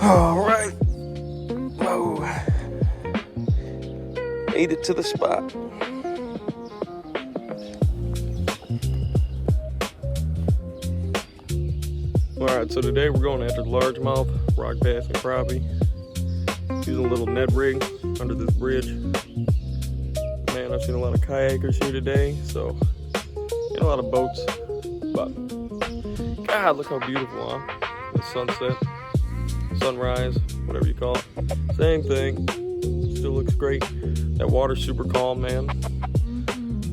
All right. Whoa. Made it to the spot. Alright, so today we're going after largemouth, rock bass, and crappie. Using a little Ned rig under this bridge. Man, I've seen a lot of kayakers here today, so a lot of boats. But God, look how beautiful, huh? The sunset, sunrise, whatever you call it. Same thing. Still looks great. That water's super calm, man.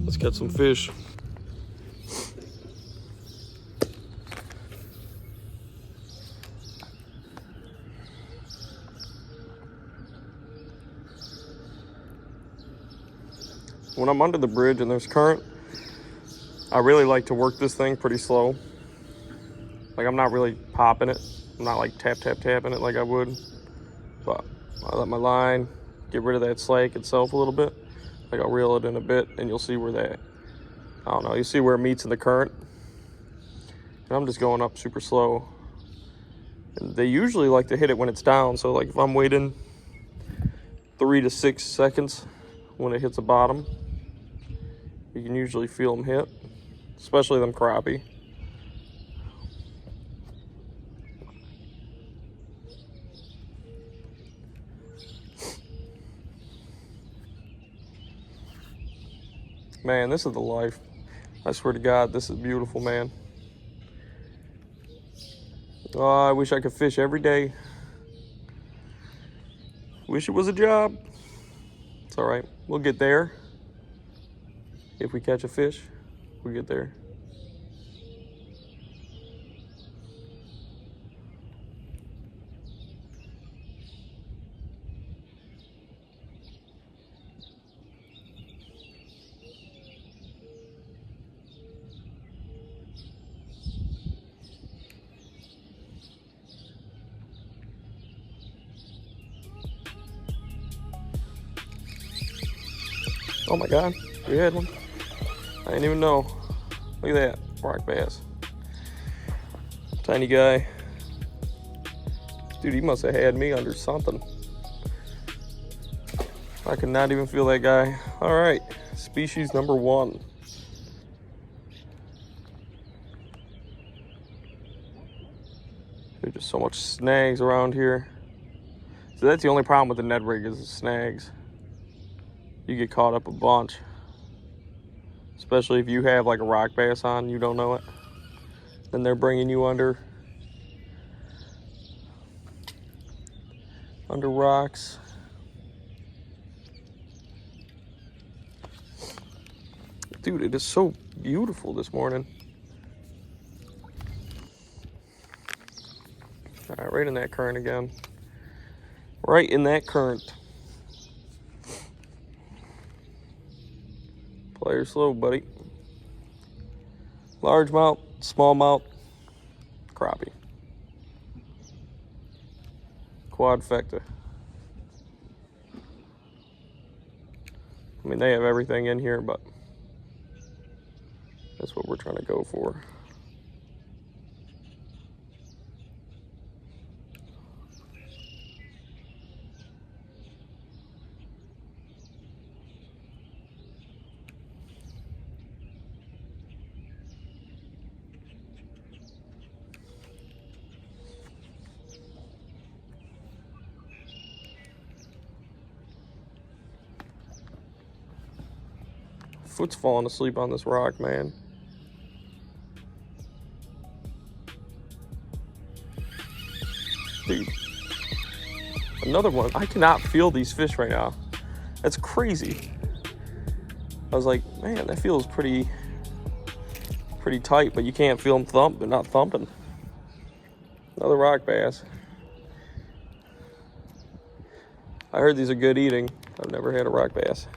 Let's catch some fish. When I'm under the bridge and there's current, I really like to work this thing pretty slow. Like, I'm not really popping it. I'm not like tapping it like I would. But I let my line get rid of that slack itself a little bit. Like, I'll reel it in a bit and you'll see where that, I don't know, you see where it meets in the current. And I'm just going up super slow. And they usually like to hit it when it's down. So like if I'm waiting 3 to 6 seconds when it hits the bottom, you can usually feel them hit, especially them crappie. Man, this is the life. I swear to God, this is beautiful, man. Oh, I wish I could fish every day. Wish it was a job. It's all right. We'll get there. If we catch a fish, we'll get there. Oh my God, we had one. I didn't even know. Look at that, rock bass. Tiny guy. Dude, he must have had me under something. I could not even feel that guy. All right, species number 1. There's just so much snags around here. So that's the only problem with the Ned rig is the snags. You get caught up a bunch. Especially if you have like a rock bass on, you don't know it. Then they're bringing you under rocks. Dude, it is so beautiful this morning. All right, right in that current again. Right in that current. Play her slow, buddy. Largemouth, smallmouth, crappie. Quadfecta. I mean, they have everything in here, but that's what we're trying to go for. Foot's falling asleep on this rock, man. Dude, another one. I cannot feel these fish right now. That's crazy. I was like, man, that feels pretty tight, but you can't feel them thump. They're not thumping. Another rock bass. I heard these are good eating. I've never had a rock bass.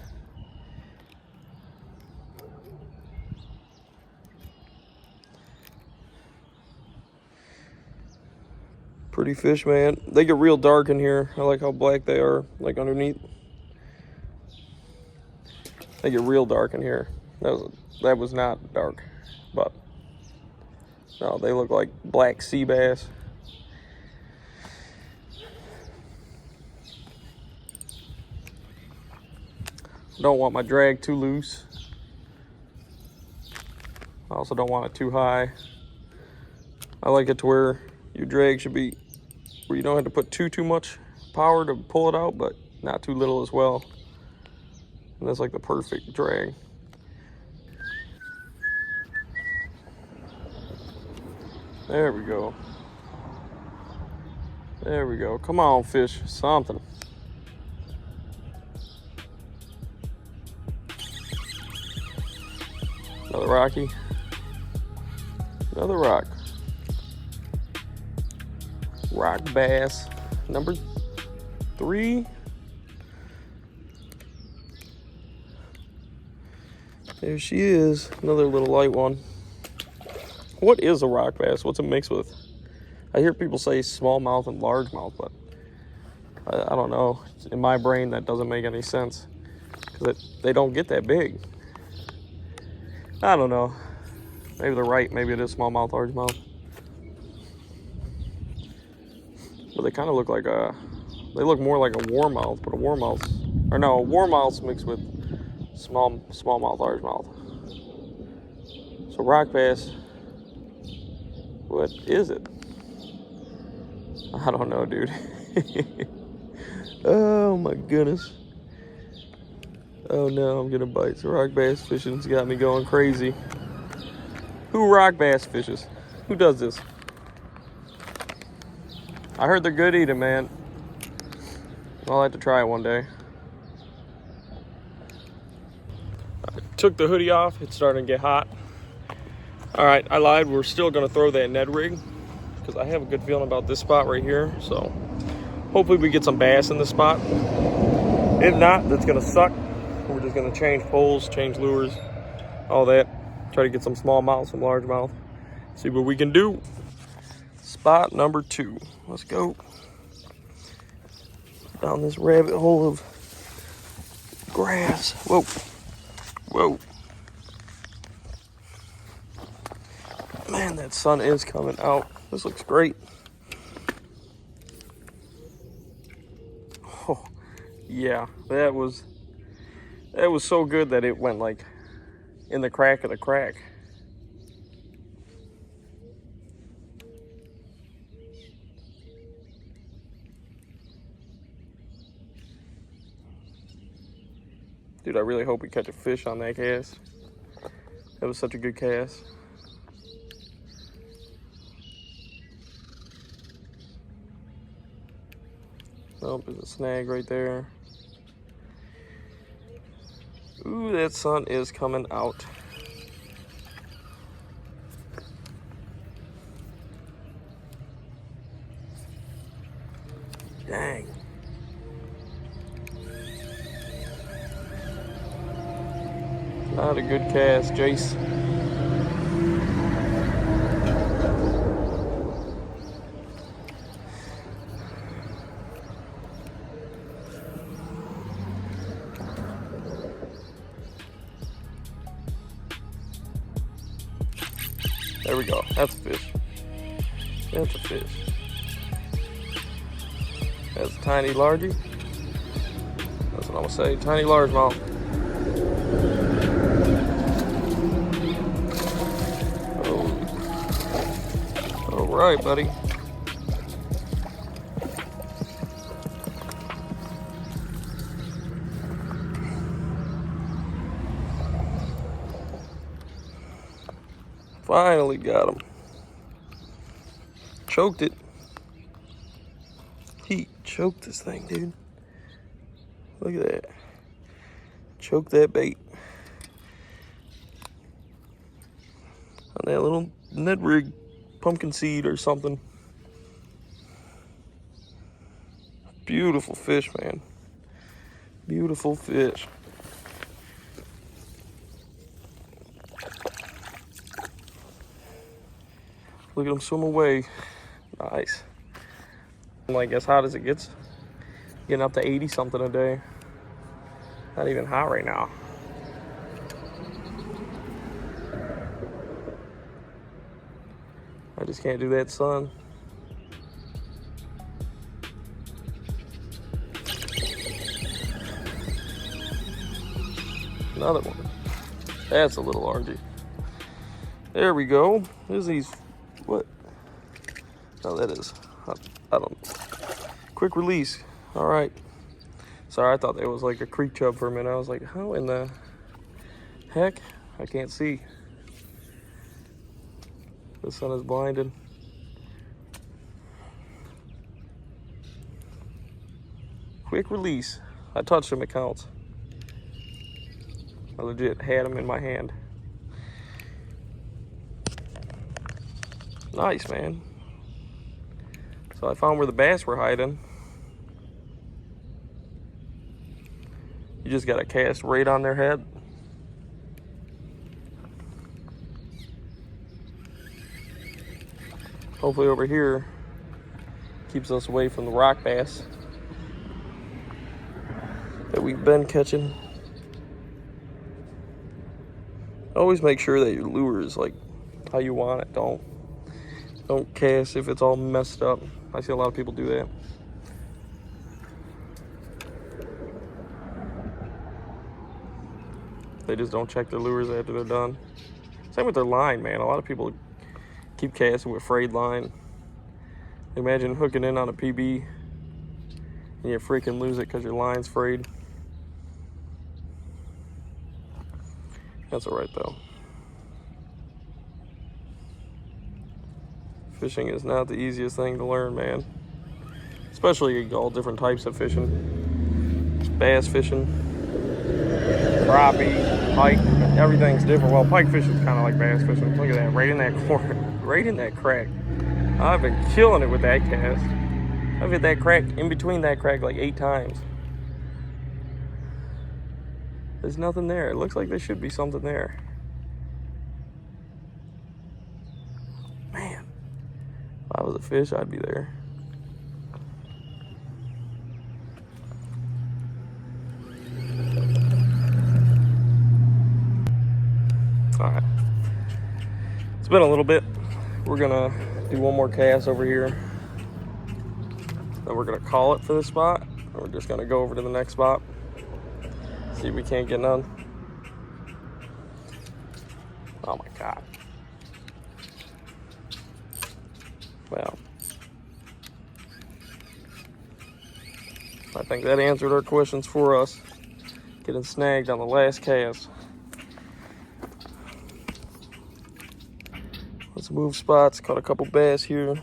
Pretty fish, man. They get real dark in here. I like how black they are, like underneath. They get real dark in here. That was not dark, but no, they look like black sea bass. I don't want my drag too loose. I also don't want it too high. I like it to where your drag should be where you don't have to put too much power to pull it out, but not too little as well. And that's like the perfect drag. There we go. There we go. Come on, fish, something. Another rocky. Another rock. Rock bass number 3. There she is, another little light one. What is a rock bass? What's it mixed with? I hear people say smallmouth and largemouth, but I don't know. In my brain, that doesn't make any sense because they don't get that big. I don't know. Maybe they're right. Maybe it is smallmouth, largemouth. But they kind of look like they look more like a warmouth, but a warmouth's mixed with smallmouth, largemouth. So rock bass, what is it? I don't know, dude. Oh my goodness. Oh no, I'm gonna bite. So rock bass fishing's got me going crazy. Who rock bass fishes? Who does this? I heard they're good eating, man. I'll have to try it one day. I took the hoodie off. It's starting to get hot. All right, I lied. We're still gonna throw that Ned rig because I have a good feeling about this spot right here. So hopefully we get some bass in this spot. If not, that's gonna suck. We're just gonna change poles, change lures, all that. Try to get some smallmouth, some largemouth. See what we can do. Spot number 2. Let's go down this rabbit hole of grass. Whoa, whoa. Man, that sun is coming out. This looks great. Oh, yeah, that was so good that it went like in the crack of the crack. Dude, I really hope we catch a fish on that cast. That was such a good cast. Oh, there's a snag right there. Ooh, that sun is coming out. Dang. Not a good cast, Jace. There we go. That's a fish. That's a fish. That's a tiny largie. That's what I'm gonna say. Tiny largemouth. Oh. All right, buddy. Finally got him. Choked it. He choked this thing, dude. Look at that. Choked that bait. On that little Ned rig pumpkin seed or something. Beautiful fish, man. Beautiful fish. Look at him swim away. Nice. Like as hot as it gets. Getting up to 80 something a day. Not even hot right now. I just can't do that sun. Another one. That's a little largy. There we go. There's these, what? Oh, that is, I don't know. Quick release. All right. Sorry, I thought that was like a creek chub for a minute. I was like, how in the heck? I can't see. The sun is blinded. Quick release. I touched him, it counts. I legit had him in my hand. Nice, man. So I found where the bass were hiding. You just gotta cast right on their head. Hopefully over here keeps us away from the rock bass that we've been catching. Always make sure that your lure is like how you want it. Don't cast if it's all messed up. I see a lot of people do that. They just don't check their lures after they're done. Same with their line, man. A lot of people keep casting with frayed line. Imagine hooking in on a PB and you freaking lose it because your line's frayed. That's all right though. Fishing is not the easiest thing to learn, man. Especially all different types of fishing. Bass fishing, crappie, pike, everything's different. Well, pike fishing is kind of like bass fishing. Look at that, right in that corner, right in that crack. I've been killing it with that cast. I've hit that crack, in between that crack, like 8 times. There's nothing there. It looks like there should be something there. Man, if I was a fish, I'd be there. All right, it's been a little bit. We're gonna do one more cast over here. Then we're gonna call it for this spot. And we're just gonna go over to the next spot. See if we can't get none. Oh my God. Well, I think that answered our questions for us. Getting snagged on the last cast. Let's move spots. Caught a couple bass here.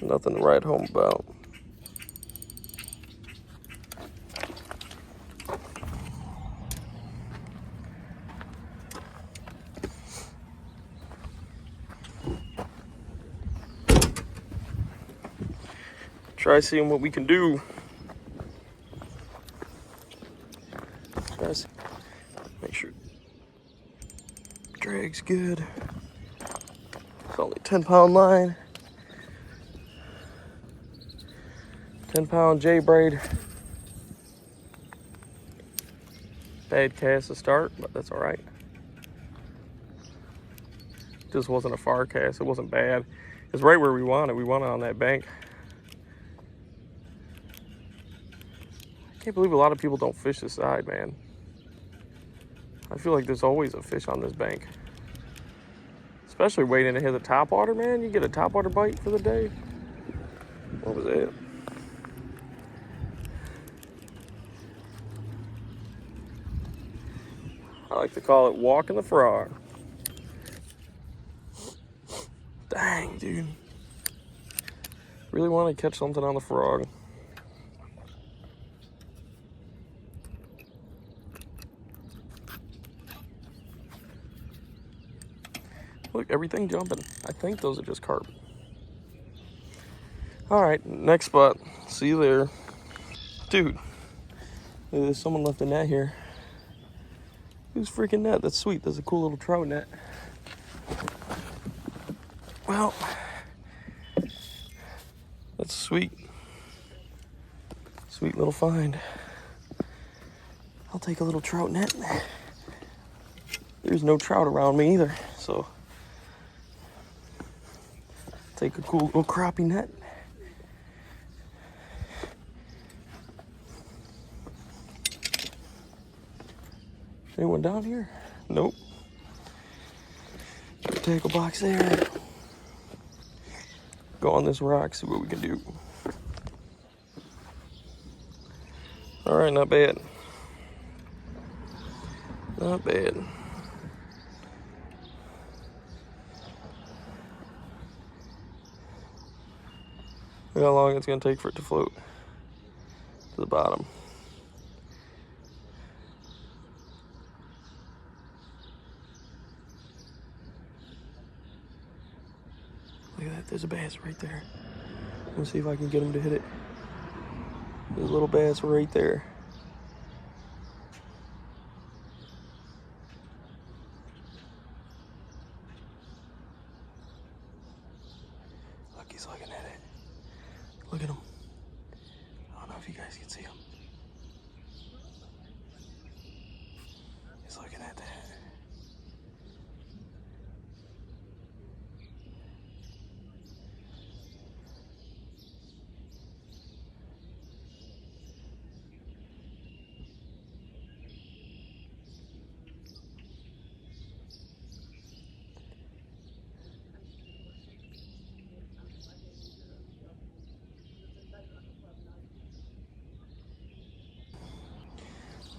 Nothing to write home about. Try seeing what we can do. Try see. Make sure drag's good. It's only 10-pound line. 10-pound J-braid. Bad cast to start, but that's all right. Just wasn't a far cast. It wasn't bad. It's right where we want it. We want it on that bank. I can't believe a lot of people don't fish this side, man. I feel like there's always a fish on this bank. Especially waiting to hit the topwater, man. You get a topwater bite for the day. What was it? I like to call it walking the frog. Dang, dude. Really want to catch something on the frog. Look, everything jumping. I think those are just carp. All right, next spot. See you there. Dude, there's someone left a net here. Whose freaking net? That's sweet. That's a cool little trout net. Well, that's sweet. Sweet little find. I'll take a little trout net. There's no trout around me either, so take a cool little crappie net. Anyone down here? Nope. Tackle box there. Go on this rock, see what we can do. All right, not bad. Not bad. Look how long it's gonna take for it to float to the bottom. Look at that, there's a bass right there. Let's see if I can get him to hit it. There's a little bass right there. Look, he's looking at it. Look at him. I don't know if you guys can see him. He's looking at that.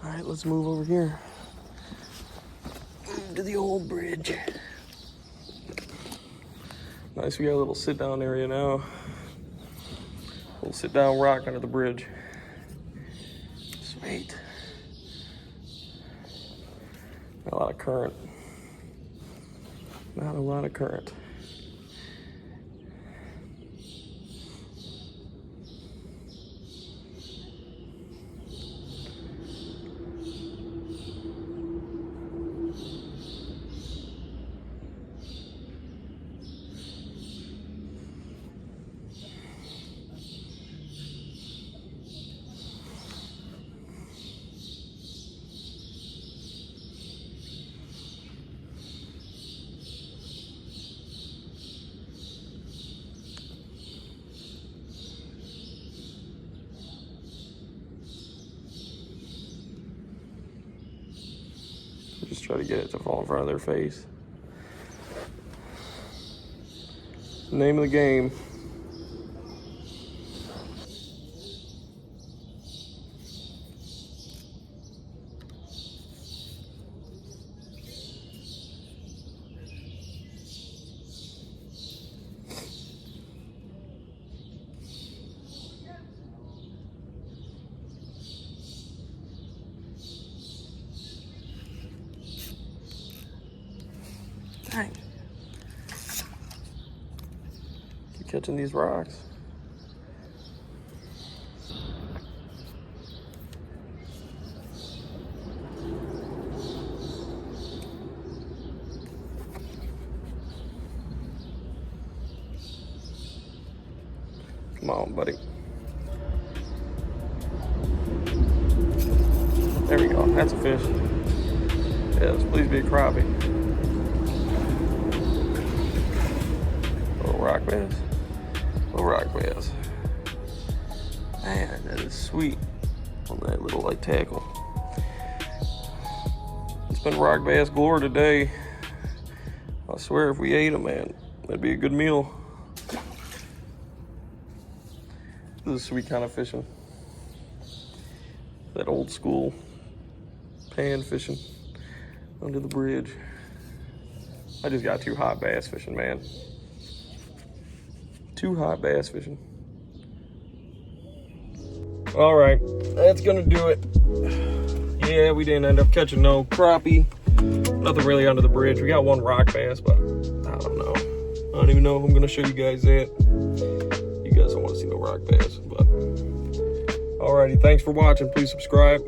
All right, let's move over here to the old bridge. Nice, we got a little sit down area now. A little sit down rock under the bridge. Sweet. Not a lot of current. Not a lot of current. Just try to get it to fall in front of their face. Name of the game. Dang. Keep catching these rocks. Come on, buddy. There we go. That's a fish. Yes, please be a crappie. Little rock bass. Little rock bass. Man, that is sweet on that little light tackle. It's been rock bass galore today. I swear if we ate them, man, that'd be a good meal. This is sweet kind of fishing. That old school pan fishing under the bridge. I just got too hot bass fishing, man. Too hot bass fishing. All right, that's gonna do it. Yeah, we didn't end up catching no crappie. Nothing really under the bridge. We got one rock bass, but I don't know. I don't even know if I'm gonna show you guys that. You guys don't want to see no rock bass, but alrighty, thanks for watching. Please subscribe.